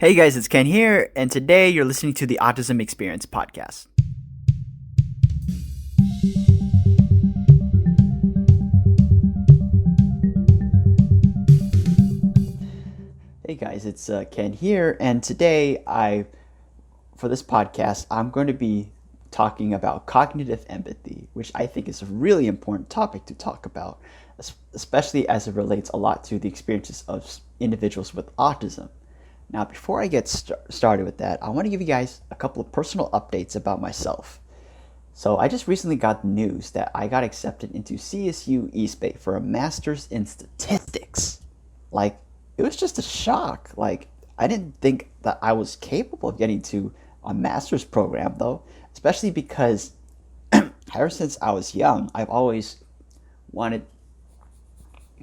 Hey guys, it's Ken here, and today you're listening to the Autism Experience podcast. Hey guys, it's Ken here, and today for this podcast, I'm going to be talking about cognitive empathy, which I think is a really important topic to talk about, especially as it relates a lot to the experiences of individuals with autism. Now, before I get started with that, I want to give you guys a couple of personal updates about myself. So I just recently got news that I got accepted into CSU East Bay for a master's in statistics. Like, it was just a shock. Like, I didn't think that I was capable of getting to a master's program, though, especially because ever since I was young, I've always wanted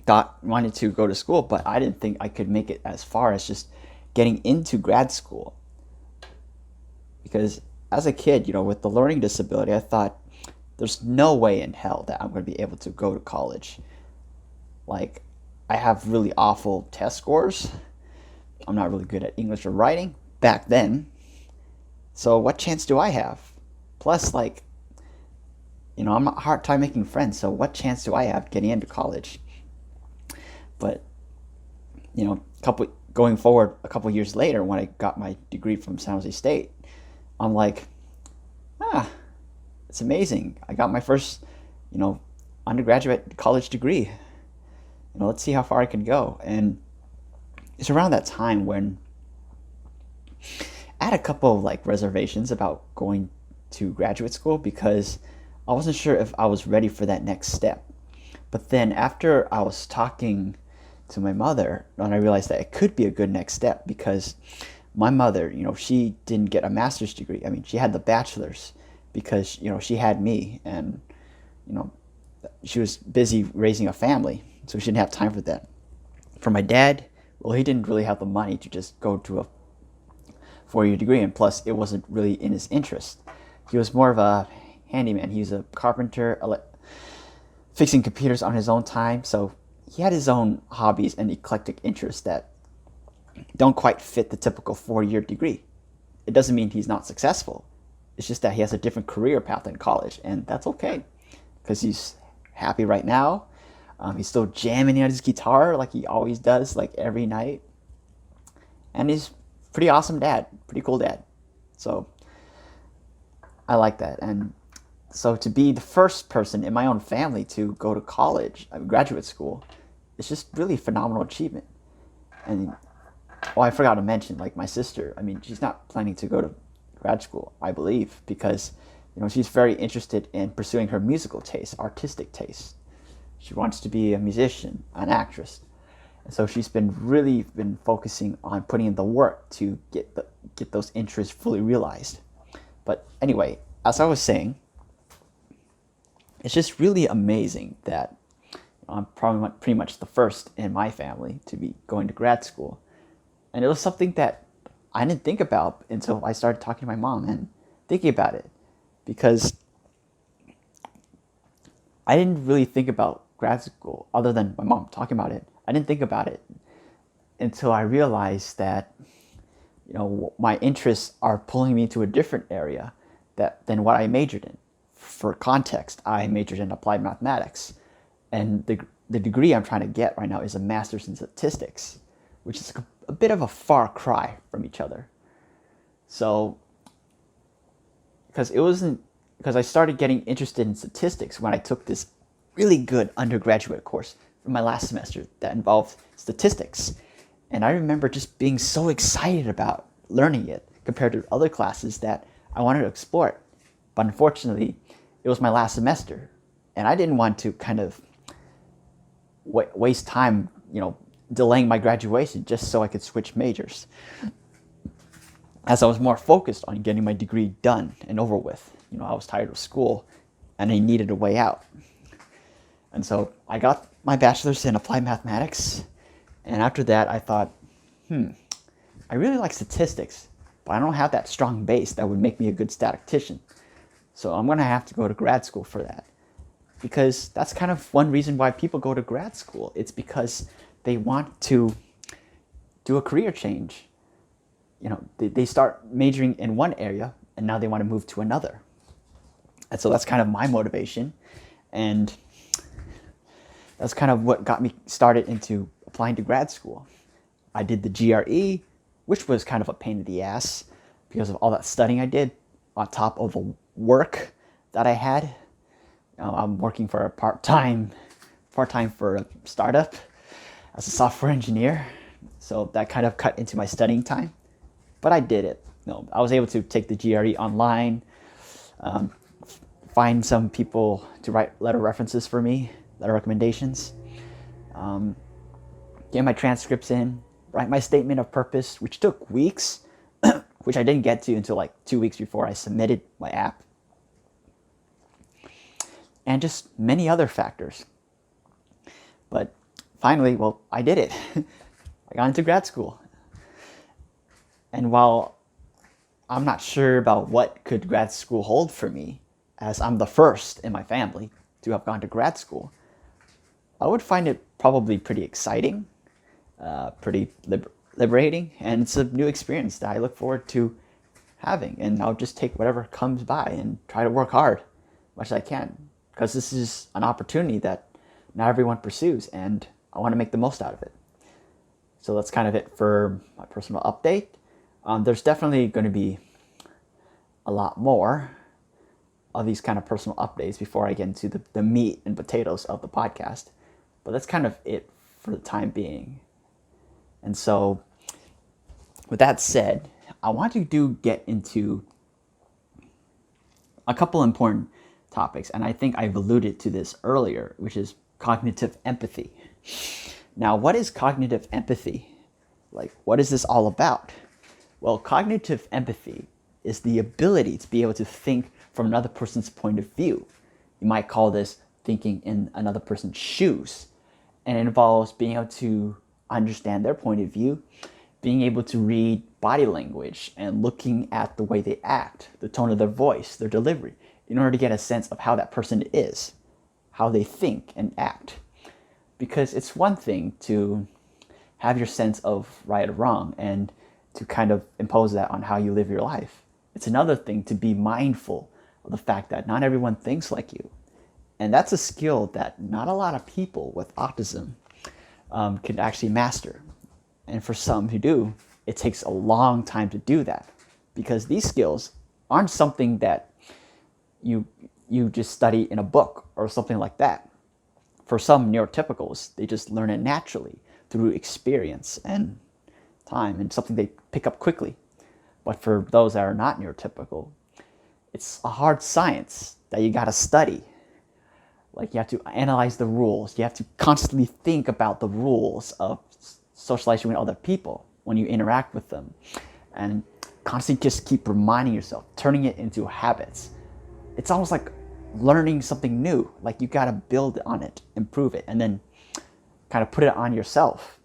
to go to school, but I didn't think I could make it as far as just getting into grad school. Because as a kid, with the learning disability, I thought there's no way in hell that I'm going to be able to go to college. Like, I have really awful test scores. I'm not really good at English or writing back then. So what chance do I have? Plus, I'm a hard time making friends. So what chance do I have getting into college? But, a couple years later, when I got my degree from San Jose State, I'm like, it's amazing. I got my first, undergraduate college degree. Let's see how far I can go. And it's around that time when I had a couple of reservations about going to graduate school because I wasn't sure if I was ready for that next step. But then after I was talking to my mother, and I realized that it could be a good next step because my mother, she didn't get a master's degree. I mean, she had the bachelor's because, she had me and, she was busy raising a family, so she didn't have time for that. For my dad, well, he didn't really have the money to just go to a four-year degree, and plus it wasn't really in his interest. He was more of a handyman. He was a carpenter, fixing computers on his own time, so he had his own hobbies and eclectic interests that don't quite fit the typical four-year degree. It doesn't mean he's not successful. It's just that he has a different career path in college, and that's okay because he's happy right now. He's still jamming on his guitar like he always does, every night. And he's pretty awesome dad, pretty cool dad. So I like that. And so to be the first person in my own family to go to college, graduate school, it's just really a phenomenal achievement. And I forgot to mention, my sister, she's not planning to go to grad school, I believe, because, she's very interested in pursuing her musical taste, artistic taste. She wants to be a musician, an actress. And so she's been focusing on putting in the work to get those interests fully realized. But anyway, as I was saying, it's just really amazing that I'm probably pretty much the first in my family to be going to grad school. And it was something that I didn't think about until I started talking to my mom and thinking about it. Because I didn't really think about grad school other than my mom talking about it. I didn't think about it until I realized that, my interests are pulling me to a different area than what I majored in. For context, I majored in applied mathematics. And the degree I'm trying to get right now is a master's in statistics, which is a bit of a far cry from each other. So, because I started getting interested in statistics when I took this really good undergraduate course from my last semester that involved statistics. And I remember just being so excited about learning it compared to other classes that I wanted to explore it. But unfortunately, it was my last semester, and I didn't want to kind of waste time, delaying my graduation just so I could switch majors, as I was more focused on getting my degree done and over with. I was tired of school, and I needed a way out. And so I got my bachelor's in applied mathematics, and after that I thought, I really like statistics, but I don't have that strong base that would make me a good statistician. So I'm going to have to go to grad school for that. Because that's kind of one reason why people go to grad school. It's because they want to do a career change. they start majoring in one area and now they want to move to another. And so that's kind of my motivation. And that's kind of what got me started into applying to grad school. I did the GRE, which was kind of a pain in the ass because of all that studying I did on top of the work that I had. I'm working for a part-time for a startup as a software engineer. So that kind of cut into my studying time. But I did it. I was able to take the GRE online, find some people to write letter references for me, letter recommendations, get my transcripts in, write my statement of purpose, which took weeks, which I didn't get to until like 2 weeks before I submitted my app, and just many other factors. But finally, I did it. I got into grad school. And while I'm not sure about what could grad school hold for me, as I'm the first in my family to have gone to grad school, I would find it probably pretty exciting, pretty liberating, and it's a new experience that I look forward to having. And I'll just take whatever comes by and try to work hard as much as I can, because this is an opportunity that not everyone pursues, and I want to make the most out of it. So that's kind of it for my personal update. There's definitely going to be a lot more of these kind of personal updates before I get into the meat and potatoes of the podcast. But that's kind of it for the time being. And so with that said, I want to get into a couple important topics. And I think I've alluded to this earlier, which is cognitive empathy. Now, what is cognitive empathy? Like, what is this all about? Well, cognitive empathy is the ability to be able to think from another person's point of view. You might call this thinking in another person's shoes. And it involves being able to understand their point of view, being able to read body language and looking at the way they act, the tone of their voice, their delivery, in order to get a sense of how that person is, how they think and act. Because it's one thing to have your sense of right or wrong and to kind of impose that on how you live your life. It's another thing to be mindful of the fact that not everyone thinks like you. And that's a skill that not a lot of people with autism can actually master. And for some who do, it takes a long time to do that, because these skills aren't something that you just study in a book or something like that. For some neurotypicals, they just learn it naturally through experience and time, and something they pick up quickly. But for those that are not neurotypical, it's a hard science that you gotta study. Like, you have to analyze the rules. You have to constantly think about the rules of socializing with other people when you interact with them, and constantly just keep reminding yourself, turning it into habits. It's almost like learning something new. Like, you gotta build on it, improve it, and then kind of put it on yourself,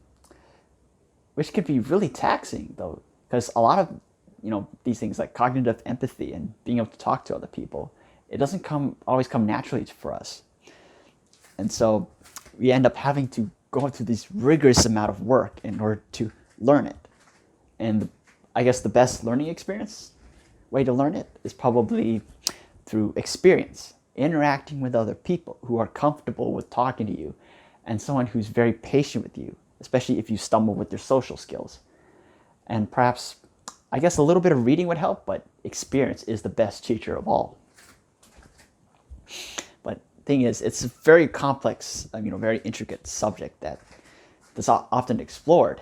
which can be really taxing though, because a lot of these things like cognitive empathy and being able to talk to other people, it doesn't always come naturally for us. And so we end up having to go through this rigorous amount of work in order to learn it. And I guess the best learning way to learn it is probably through experience, interacting with other people who are comfortable with talking to you, and someone who's very patient with you, especially if you stumble with your social skills. And perhaps, I guess a little bit of reading would help, but experience is the best teacher of all. But the thing is, it's a very complex, very intricate subject that is often explored.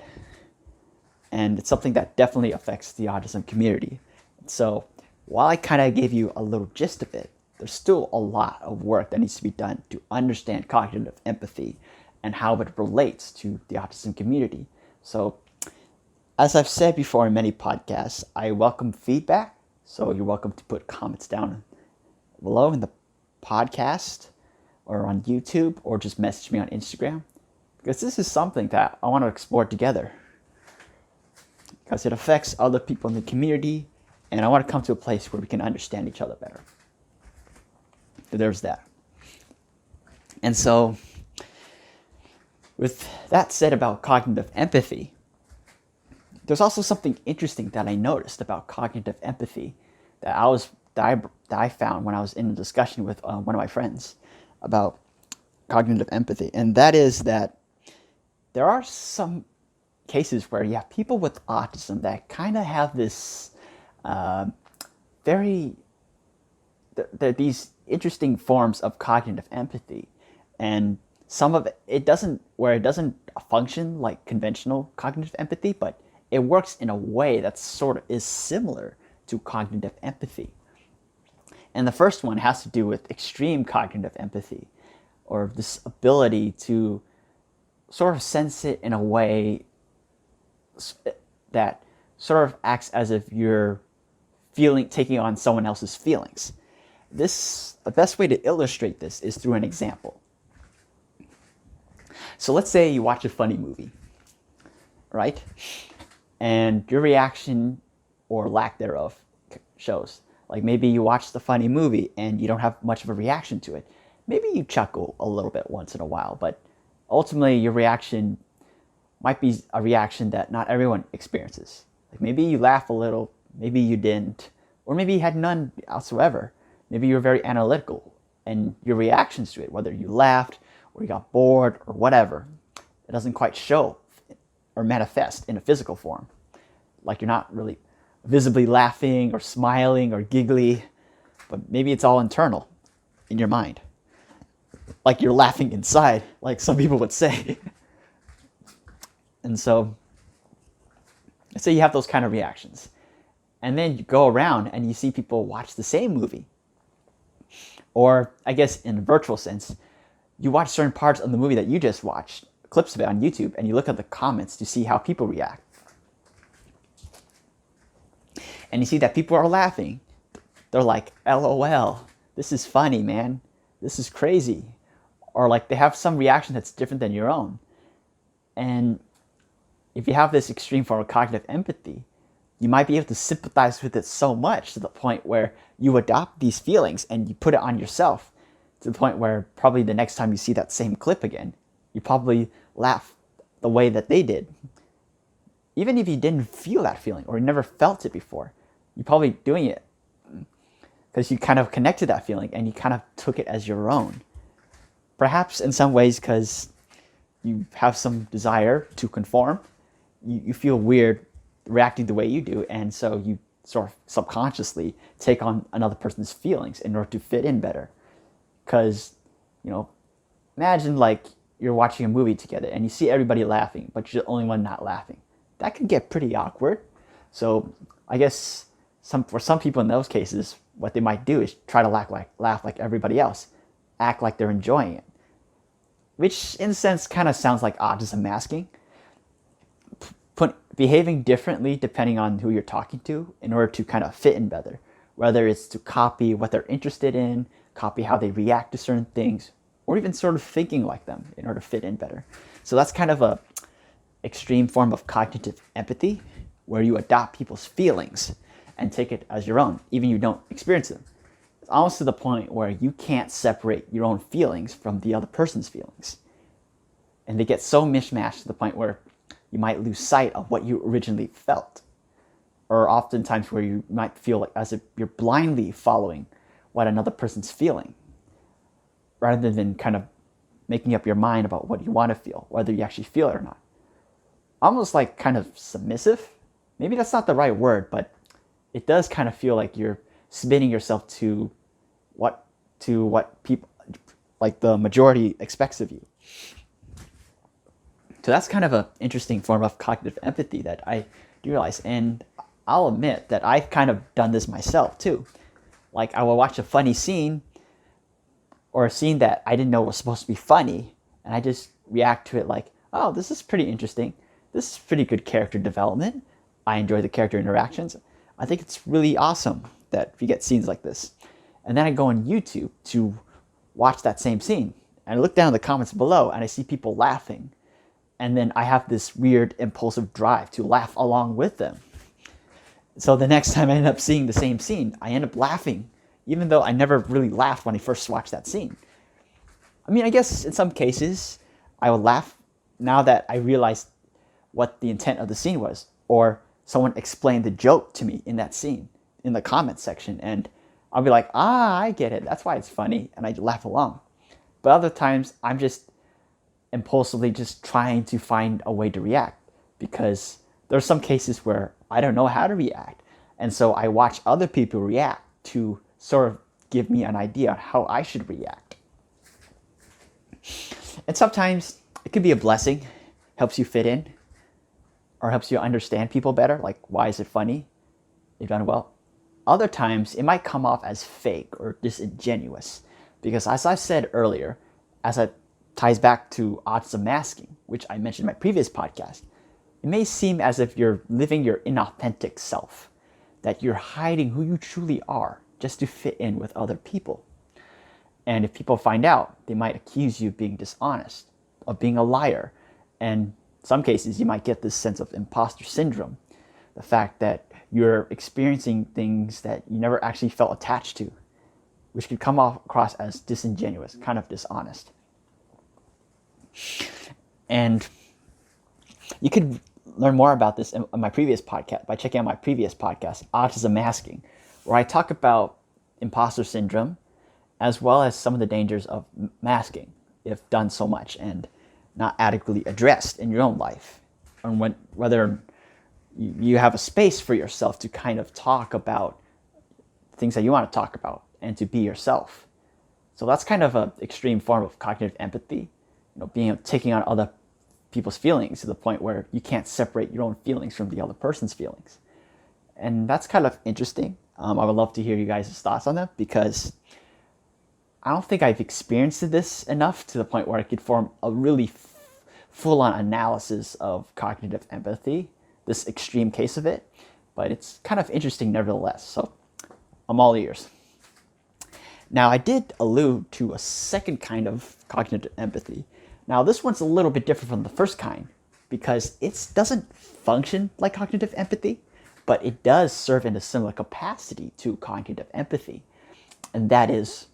And it's something that definitely affects the autism community. So while I kind of gave you a little gist of it, there's still a lot of work that needs to be done to understand cognitive empathy and how it relates to the autism community. So, as I've said before in many podcasts, I welcome feedback. So you're welcome to put comments down below in the podcast or on YouTube, or just message me on Instagram, because this is something that I want to explore together, because it affects other people in the community, and I want to come to a place where we can understand each other better. So there's that. And so, with that said about cognitive empathy, there's also something interesting that I noticed about cognitive empathy that I found when I was in a discussion with one of my friends about cognitive empathy, and that is that there are some cases where you have people with autism that kind of have this uh, very these interesting forms of cognitive empathy, and some of it doesn't function like conventional cognitive empathy, but it works in a way that sort of is similar to cognitive empathy. And the first one has to do with extreme cognitive empathy, or this ability to sort of sense it in a way that sort of acts as if you're taking on someone else's feelings. The best way to illustrate this is through an example. So let's say you watch a funny movie, right? And your reaction or lack thereof shows. Like maybe you watch the funny movie and you don't have much of a reaction to it. Maybe you chuckle a little bit once in a while, but ultimately your reaction might be a reaction that not everyone experiences. Like maybe you laugh a little, maybe you didn't, or maybe you had none whatsoever. Maybe you're very analytical, and your reactions to it, whether you laughed or you got bored or whatever, it doesn't quite show or manifest in a physical form. Like you're not really visibly laughing or smiling or giggly, but maybe it's all internal in your mind. Like you're laughing inside, like some people would say. And so, let's say you have those kind of reactions. And then you go around and you see people watch the same movie. Or, I guess in a virtual sense, you watch certain parts of the movie that you just watched, clips of it on YouTube, and you look at the comments to see how people react. And you see that people are laughing. They're like, LOL, this is funny, man. This is crazy. Or like they have some reaction that's different than your own. And if you have this extreme form of cognitive empathy, you might be able to sympathize with it so much to the point where you adopt these feelings and you put it on yourself, to the point where probably the next time you see that same clip again, you probably laugh the way that they did. Even if you didn't feel that feeling or you never felt it before, you're probably doing it because you kind of connected that feeling and you kind of took it as your own. Perhaps in some ways because you have some desire to conform, you feel weird reacting the way you do, and so you sort of subconsciously take on another person's feelings in order to fit in better. Because, imagine like you're watching a movie together and you see everybody laughing, but you're the only one not laughing. That could get pretty awkward. So I guess for some people in those cases, what they might do is try to laugh like everybody else, act like they're enjoying it, which in a sense kind of sounds like autism masking. Behaving differently depending on who you're talking to in order to kind of fit in better, whether it's to copy what they're interested in, copy how they react to certain things, or even sort of thinking like them in order to fit in better. So that's kind of a extreme form of cognitive empathy, where you adopt people's feelings and take it as your own, even you don't experience them. It's almost to the point where you can't separate your own feelings from the other person's feelings. And they get so mishmashed to the point where you might lose sight of what you originally felt. Or oftentimes where you might feel like as if you're blindly following what another person's feeling, rather than kind of making up your mind about what you want to feel, whether you actually feel it or not. Almost like kind of submissive. Maybe that's not the right word, but it does kind of feel like you're submitting yourself to what people, like the majority, expects of you. So that's kind of an interesting form of cognitive empathy that I realize. And I'll admit that I've kind of done this myself too. Like I will watch a funny scene or a scene that I didn't know was supposed to be funny, and I just react to it like, oh, this is pretty interesting. This is pretty good character development. I enjoy the character interactions. I think it's really awesome that we get scenes like this. And then I go on YouTube to watch that same scene. And I look down in the comments below and I see people laughing. And then I have this weird impulsive drive to laugh along with them. So the next time I end up seeing the same scene, I end up laughing, even though I never really laughed when I first watched that scene. I mean, I guess in some cases I would laugh now that I realized what the intent of the scene was. or someone explained the joke to me in that scene in the comment section, and I'll be like, I get it, that's why it's funny, and I laugh along. But other times I'm just impulsively just trying to find a way to react, because there's some cases where I don't know how to react, and so I watch other people react to sort of give me an idea on how I should react. And sometimes it could be a blessing, helps you fit in, or helps you understand people better, like why is it funny? You've done well. Other times it might come off as fake or disingenuous, because as I said earlier, as it ties back to autism masking, which I mentioned in my previous podcast, it may seem as if you're living your inauthentic self, that you're hiding who you truly are just to fit in with other people. And if people find out, they might accuse you of being dishonest, of being a liar. And in some cases, you might get this sense of imposter syndrome, the fact that you're experiencing things that you never actually felt attached to, which could come across as disingenuous, kind of dishonest. And you could learn more about this in my previous podcast by checking out my previous podcast, Autism Masking, where I talk about imposter syndrome, as well as some of the dangers of masking if done so much and not adequately addressed in your own life, and whether you have a space for yourself to kind of talk about things that you want to talk about and to be yourself. So that's kind of an extreme form of cognitive empathy, taking on other people's feelings to the point where you can't separate your own feelings from the other person's feelings. And that's kind of interesting. I would love to hear you guys' thoughts on that, because I don't think I've experienced this enough to the point where I could form a really full-on analysis of cognitive empathy, this extreme case of it, but it's kind of interesting nevertheless. So I'm all ears. Now, I did allude to a second kind of cognitive empathy. Now, this one's a little bit different from the first kind, because it doesn't function like cognitive empathy, but it does serve in a similar capacity to cognitive empathy. And that is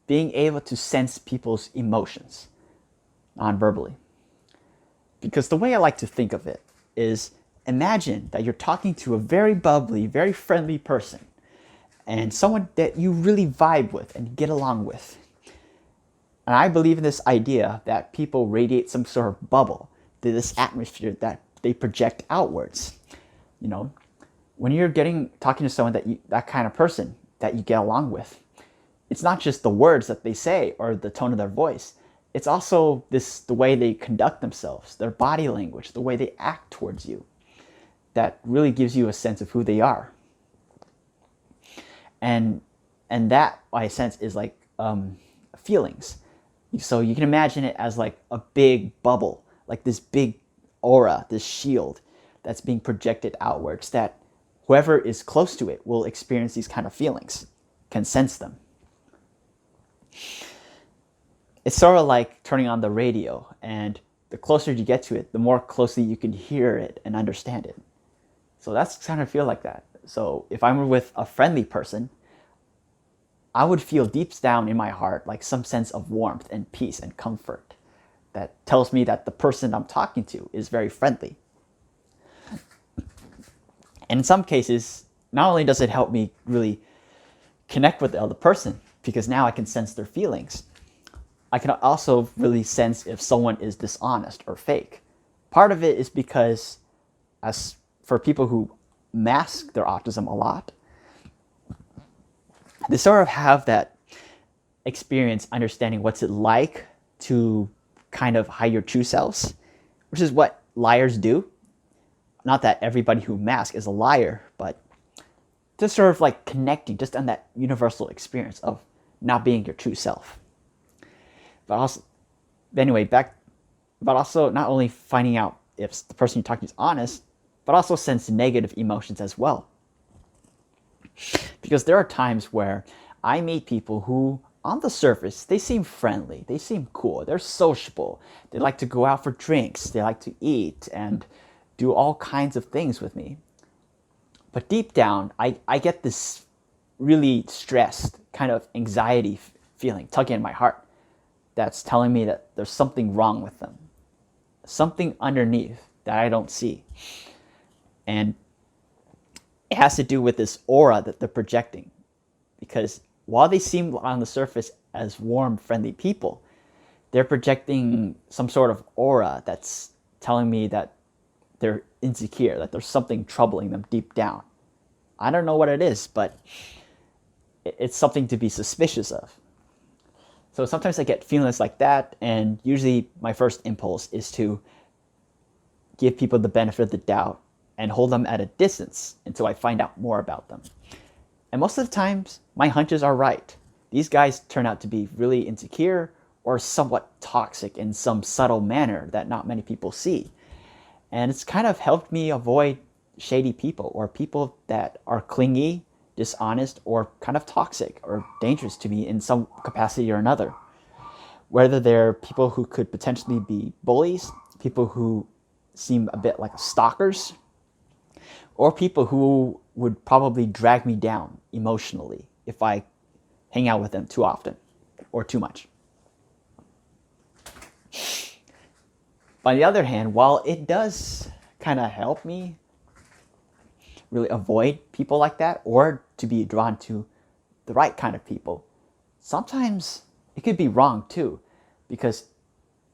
being able to sense people's emotions non-verbally. Because the way I like to think of it is, imagine that you're talking to a very bubbly, very friendly person, and someone that you really vibe with and get along with. And I believe in this idea that people radiate some sort of bubble to this atmosphere that they project outwards. When you're talking to someone that kind of person that you get along with, it's not just the words that they say or the tone of their voice. It's also the way they conduct themselves, their body language, the way they act towards you, that really gives you a sense of who they are. And that, I sense, is like feelings. So you can imagine it as like a big bubble, like this big aura, this shield that's being projected outwards, that whoever is close to it will experience these kind of feelings, can sense them. It's sort of like turning on the radio, and the closer you get to it, the more closely you can hear it and understand it. So that's kind of feel like that. So if I'm with a friendly person, I would feel deep down in my heart like some sense of warmth and peace and comfort that tells me that the person I'm talking to is very friendly. And in some cases, not only does it help me really connect with the other person, because now I can sense their feelings, I can also really sense if someone is dishonest or fake. Part of it is because, as for people who mask their autism a lot, they sort of have that experience understanding what's it like to kind of hide your true selves, which is what liars do. Not that everybody who masks is a liar, but just sort of like connecting just on that universal experience of not being your true self. But also, but also not only finding out if the person you're talking to is honest, but also sense negative emotions as well. Because there are times where I meet people who, on the surface, they seem friendly, they seem cool, they're sociable, they like to go out for drinks, they like to eat and do all kinds of things with me. But deep down, I get this really stressed kind of anxiety feeling tugging in my heart that's telling me that there's something wrong with them, something underneath that I don't see. And it has to do with this aura that they're projecting. Because while they seem on the surface as warm, friendly people, they're projecting some sort of aura that's telling me that they're insecure, that there's something troubling them deep down. I don't know what it is, but it's something to be suspicious of. So sometimes I get feelings like that, and usually my first impulse is to give people the benefit of the doubt and hold them at a distance until I find out more about them. And most of the times, my hunches are right. These guys turn out to be really insecure or somewhat toxic in some subtle manner that not many people see. And it's kind of helped me avoid shady people or people that are clingy, dishonest, or kind of toxic or dangerous to me in some capacity or another. Whether they're people who could potentially be bullies, people who seem a bit like stalkers, or people who would probably drag me down emotionally if I hang out with them too often or too much. On the other hand, while it does kind of help me really avoid people like that or to be drawn to the right kind of people, sometimes it could be wrong too, because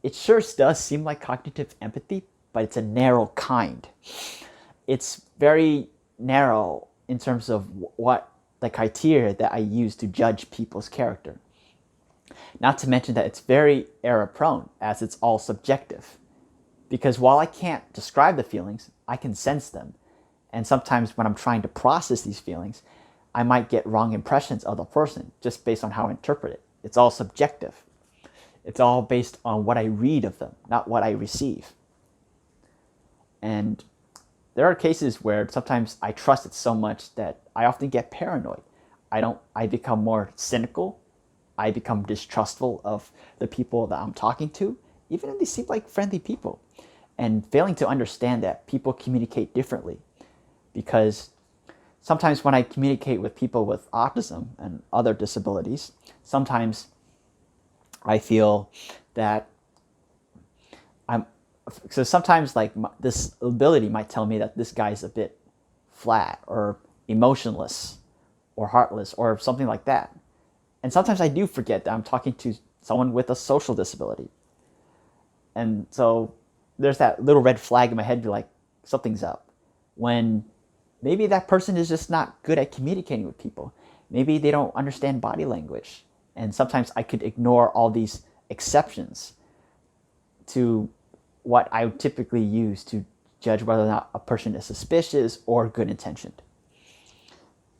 it sure does seem like cognitive empathy, but it's a narrow kind. It's very narrow in terms of what the criteria that I use to judge people's character. Not to mention that it's very error prone, as it's all subjective. Because while I can't describe the feelings, I can sense them. And sometimes when I'm trying to process these feelings, I might get wrong impressions of the person just based on how I interpret it. It's all subjective. It's all based on what I read of them, not what I receive. And there are cases where sometimes I trust it so much that I often get paranoid. I become more cynical. I become distrustful of the people that I'm talking to, even if they seem like friendly people. And failing to understand that people communicate differently. Because sometimes when I communicate with people with autism and other disabilities, sometimes I feel that so sometimes like this ability might tell me that this guy's a bit flat or emotionless or heartless or something like that. And sometimes I do forget that I'm talking to someone with a social disability. And so there's that little red flag in my head, be like, something's up. When maybe that person is just not good at communicating with people. Maybe they don't understand body language. And sometimes I could ignore all these exceptions to what I would typically use to judge whether or not a person is suspicious or good intentioned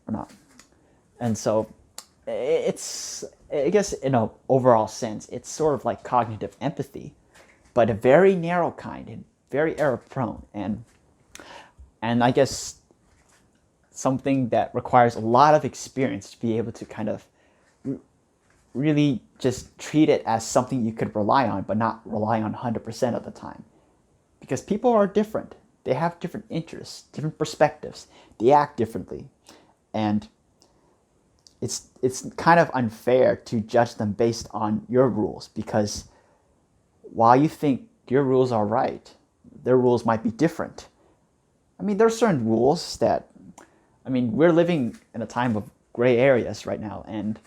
or not. And so it's, I guess in an overall sense, it's sort of like cognitive empathy, but a very narrow kind and very error prone. And I guess something that requires a lot of experience to be able to kind of really just treat it as something you could rely on, but not rely on 100% of the time. Because people are different. They have different interests, different perspectives. They act differently. And it's kind of unfair to judge them based on your rules, because while you think your rules are right, their rules might be different. I mean, there are certain rules that, we're living in a time of gray areas right now, and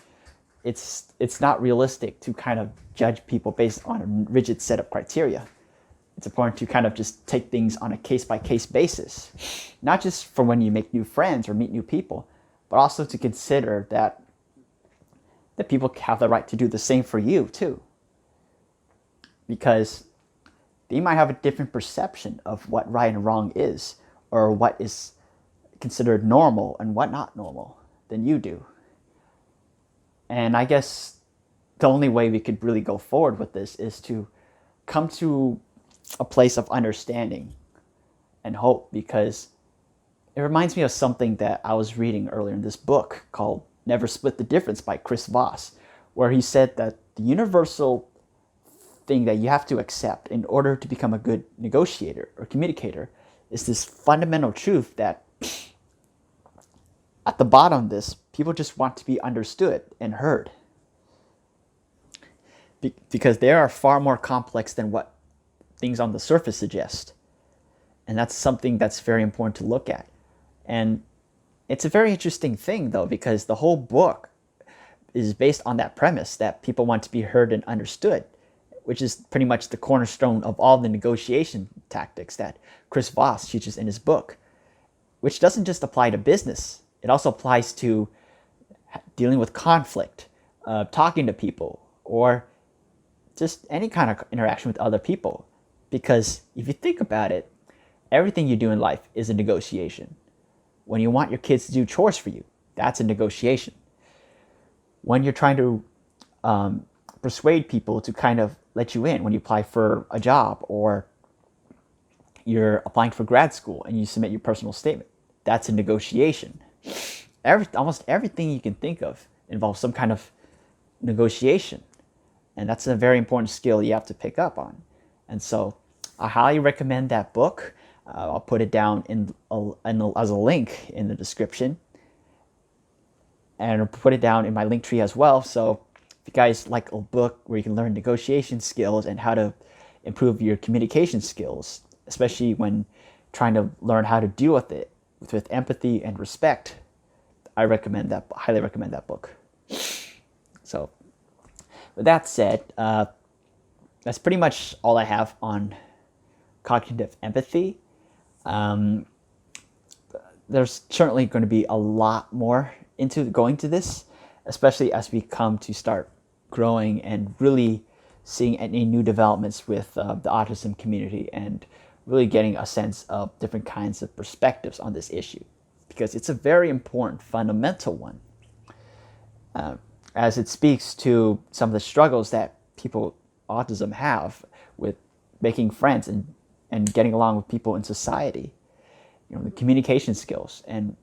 it's not realistic to kind of judge people based on a rigid set of criteria. It's important to kind of just take things on a case-by-case basis, not just for when you make new friends or meet new people, but also to consider that people have the right to do the same for you too. Because they might have a different perception of what right and wrong is, or what is considered normal and what not normal than you do. And I guess the only way we could really go forward with this is to come to a place of understanding and hope, because it reminds me of something that I was reading earlier in this book called Never Split the Difference by Chris Voss, where he said that the universal thing that you have to accept in order to become a good negotiator or communicator is this fundamental truth that at the bottom of this, people just want to be understood and heard. Because they are far more complex than what things on the surface suggest. And that's something that's very important to look at. And it's a very interesting thing, though, because the whole book is based on that premise that people want to be heard and understood, which is pretty much the cornerstone of all the negotiation tactics that Chris Voss teaches in his book, which doesn't just apply to business. It also applies to dealing with conflict, talking to people, or just any kind of interaction with other people. Because if you think about it, everything you do in life is a negotiation. When you want your kids to do chores for you, that's a negotiation. When you're trying to persuade people to kind of let you in, when you apply for a job or you're applying for grad school and you submit your personal statement, that's a negotiation. Almost everything you can think of involves some kind of negotiation. And that's a very important skill you have to pick up on. And so I highly recommend that book. I'll put it down as a link in the description. And I'll put it down in my link tree as well. So if you guys like a book where you can learn negotiation skills and how to improve your communication skills, especially when trying to learn how to deal with it with empathy and respect, I highly recommend that book. So with that said, that's pretty much all I have on cognitive empathy. There's certainly going to be a lot more into going to this, especially as we come to start growing and really seeing any new developments with the autism community and really getting a sense of different kinds of perspectives on this issue, because it's a very important fundamental one, as it speaks to some of the struggles that people with autism have with making friends and getting along with people in society. The communication skills, and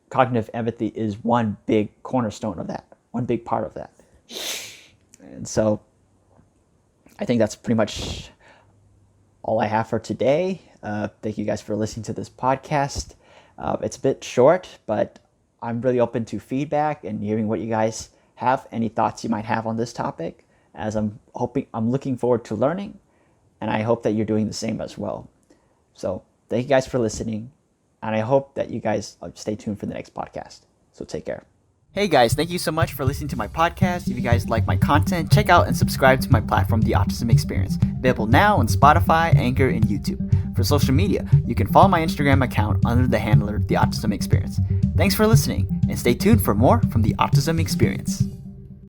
cognitive empathy is one big cornerstone of that, one big part of that. And so I think that's pretty much all I have for today. Thank you guys for listening to this podcast. It's a bit short, but I'm really open to feedback and hearing what you guys have, any thoughts you might have on this topic, as I'm looking forward to learning, and I hope that you're doing the same as well. So thank you guys for listening, and I hope that you guys stay tuned for the next podcast. So take care. Hey guys, thank you so much for listening to my podcast. If you guys like my content, check out and subscribe to my platform, The Autism Experience, available now on Spotify, Anchor, and YouTube. For social media, you can follow my Instagram account under the handler, The Autism Experience. Thanks for listening, and stay tuned for more from The Autism Experience.